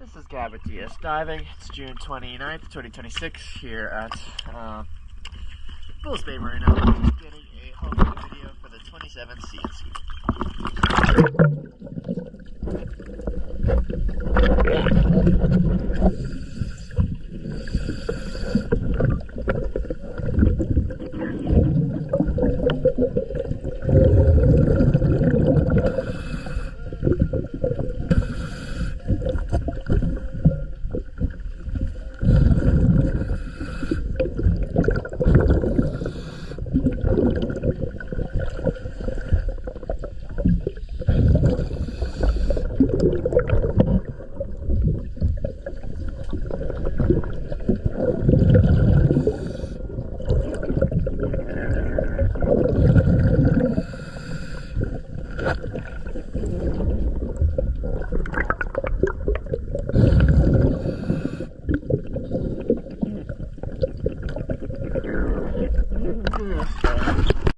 This is Gabby DS Diving. It's June 29th, 2026 here at Bulls Bay Marina. Getting a home video for the 27 Cnc.